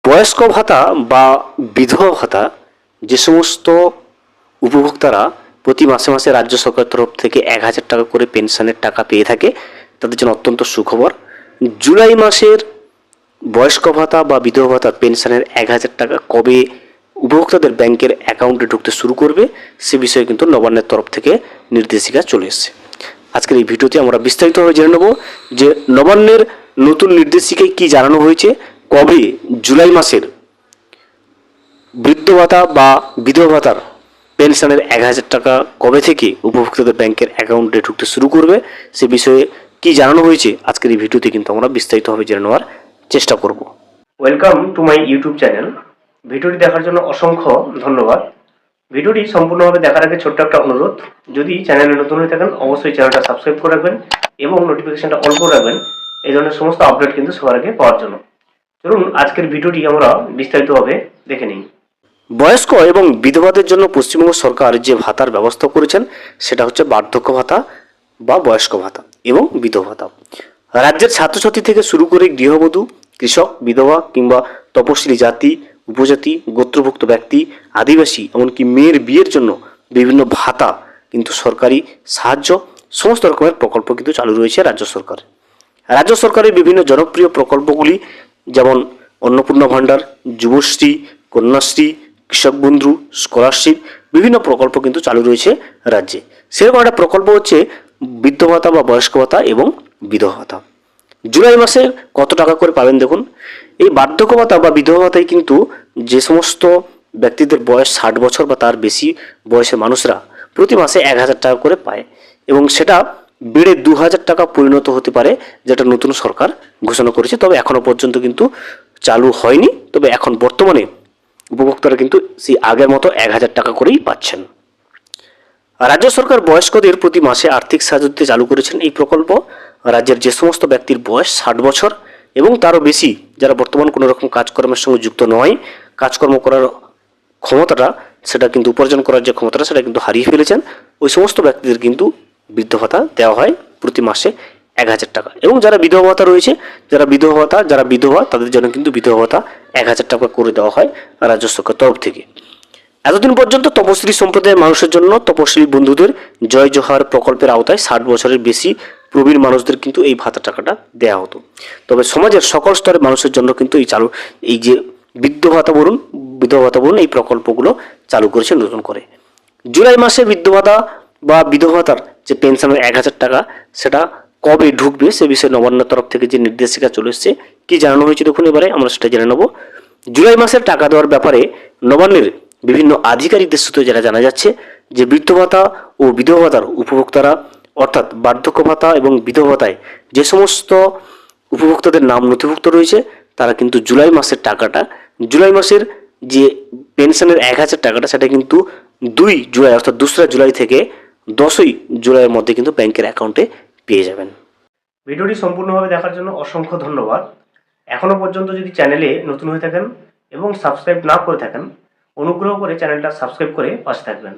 বয়স্ক ভাতা বা বিধবা ভাতা যে সমস্ত উপভোক্তারা প্রতি মাসে মাসে রাজ্য সরকারের তরফ থেকে 1,000 টাকা করে পেনশনের টাকা পেয়ে থাকে, তাদের জন্য অত্যন্ত সুখবর। জুলাই মাসের বয়স্ক ভাতা বা বিধবা ভাতা পেনশনের 1,000 টাকা কবে উপভোক্তাদের ব্যাংকের অ্যাকাউন্টে ঢুকতে শুরু করবে সে বিষয়ে কিন্তু নবান্নের তরফ থেকে নির্দেশিকা চলে এসেছে। আজকের এই ভিডিওতে আমরা বিস্তারিতভাবে জেনে নেব যে নবান্নের নতুন নির্দেশিকায় কি জানানো হয়েছে, কবে জুলাই মাসের বৃদ্ধ ভাতা বা বিধবা ভাতার পেনশনের 1,000 টাকা কবে থেকে উপভোক্তাদের ব্যাংকের অ্যাকাউন্টে ঢুকতে শুরু করবে সে বিষয়ে কি জানানো হয়েছে আজকের এই ভিডিওতে কিন্তু আমরা বিস্তারিতভাবে জেনে নেওয়ার চেষ্টা করব। Welcome to my YouTube channel. ভিডিওটি দেখার জন্য অসংখ্য ধন্যবাদ। ভিডিওটি সম্পূর্ণভাবে দেখার আগে ছোট্ট একটা অনুরোধ, যদি চ্যানেলে নতুন হয়ে থাকেন অবশ্যই চ্যানেলটা সাবস্ক্রাইব করে রাখবেন এবং নোটিফিকেশনটা অন করে রাখবেন এই ধরনের সমস্ত আপডেট কিন্তু সবার আগে পাওয়ার জন্য। চলুন আজকের ভিডিওটি আমরা বিস্তারিতভাবে দেখে নিই। বয়স্ক এবং বিধবাদের জন্য পশ্চিমবঙ্গ সরকার যে ভাতার ব্যবস্থা করেছেন সেটা হচ্ছে বার্ধক্য ভাতা বা বয়স্ক ভাতা এবং বিধবা ভাতা। রাজ্যের ছাত্রছাত্রী থেকে শুরু করে গৃহবধূ, কৃষক, বিধবা কিংবা তপশিলি জাতি, উপজাতি, গোত্রভুক্ত ব্যক্তি, আদিবাসী এমনকি মেয়ের বিয়ের জন্য বিভিন্ন ভাতা কিন্তু সরকারি সাহায্য সমস্ত রকমের প্রকল্প কিন্তু চালু রয়েছে রাজ্য সরকার। রাজ্য সরকারের বিভিন্ন জনপ্রিয় প্রকল্পগুলি যেমন অন্নপূর্ণা ভাণ্ডার, যুবশ্রী, কন্যাশ্রী, কৃষক বন্ধু, স্কলারশিপ বিভিন্ন প্রকল্প কিন্তু চালু রয়েছে রাজ্যে। সেরকম একটা প্রকল্প হচ্ছে বৃদ্ধ ভাতা বা বয়স্ক ভাতা এবং বিধবা ভাতা। জুলাই মাসে কত টাকা করে পাবেন দেখুন। এই বার্ধক্য ভাতা বা বিধবা ভাতায় কিন্তু যে সমস্ত ব্যক্তিদের বয়স 60 বছর বা তার বেশি বয়সের মানুষরা প্রতি মাসে 1,000 টাকা করে পায় এবং সেটা বেড়ে 2,000 টাকা পরিণত হতে পারে, যেটা নতুন সরকার ঘোষণা করেছে। তবে এখনো পর্যন্ত কিন্তু চালু হয়নি। তবে এখন বর্তমানে উপভোক্তারা কিন্তু সেই আগের মতো 1,000 টাকা করেই পাচ্ছেন। রাজ্য সরকার বয়স্কদের প্রতি মাসে আর্থিক সাহায্য দিতে চালু করেছেন এই প্রকল্প। রাজ্যের যে সমস্ত ব্যক্তির বয়স 60 বছর এবং তারও বেশি, যারা বর্তমান কোনো রকম কাজকর্মের সঙ্গে যুক্ত নয়, কাজকর্ম করার ক্ষমতাটা সেটা কিন্তু উপার্জন করার যে ক্ষমতাটা সেটা কিন্তু হারিয়ে ফেলেছেন, ওই সমস্ত ব্যক্তিদের কিন্তু বৃদ্ধ ভাতা দেওয়া হয় প্রতি মাসে 1,000 টাকা। এবং যারা বিধবা ভাতা রয়েছে, যারা বিধবা তাদের জন্য কিন্তু বিধবা ভাতা 1,000 টাকা করে দেওয়া হয় রাজ্য সরকার তরফ থেকে। এতদিন পর্যন্ত তপশিলি সম্প্রদায়ের মানুষের জন্য তপশিলি বন্ধুদের জয় জোহার প্রকল্পের আওতায় 60 বছরের বেশি প্রবীণ মানুষদের কিন্তু এই ভাতা টাকাটা দেওয়া হতো। তবে সমাজের সকল স্তরের মানুষের জন্য কিন্তু এই যে বৃদ্ধ ভাতা বলুন, বিধবা ভাতা বলুন, এই প্রকল্পগুলো চালু করেছে নতুন করে। জুলাই মাসে বৃদ্ধ ভাতা বা বিধবা ভাতার যে পেনশনের 1,000 টাকা সেটা কবে ঢুকবে সে বিষয়ে নবান্নের তরফ থেকে যে নির্দেশিকা চলে এসেছে কি জানানো হয়েছে দেখুন। এবারে আমরা সেটা জেনে নেব। জুলাই মাসের টাকা দেওয়ার ব্যাপারে নবান্নের বিভিন্ন আধিকারিকদের সূত্রে যেটা জানা যাচ্ছে যে বৃদ্ধ ভাতা ও বিধবা ভাতার উপভোক্তারা, অর্থাৎ বার্ধক্য ভাতা এবং বিধবা ভাতায় যে সমস্ত উপভোক্তাদের নাম নথিভুক্ত রয়েছে তারা কিন্তু জুলাই মাসের টাকাটা, জুলাই মাসের যে পেনশনের 1,000 টাকাটা সেটা কিন্তু 2 জুলাই অর্থাৎ 2রা জুলাই থেকে 10ই জুলাইয়ের মধ্যে কিন্তু ব্যাংকের অ্যাকাউন্টে পেয়ে যাবেন। ভিডিওটি সম্পূর্ণভাবে দেখার জন্য অসংখ্য ধন্যবাদ। এখনও পর্যন্ত যদি চ্যানেলে নতুন হয়ে থাকেন এবং সাবস্ক্রাইব না করে থাকেন, অনুগ্রহ করে চ্যানেলটা সাবস্ক্রাইব করে পাশে থাকবেন।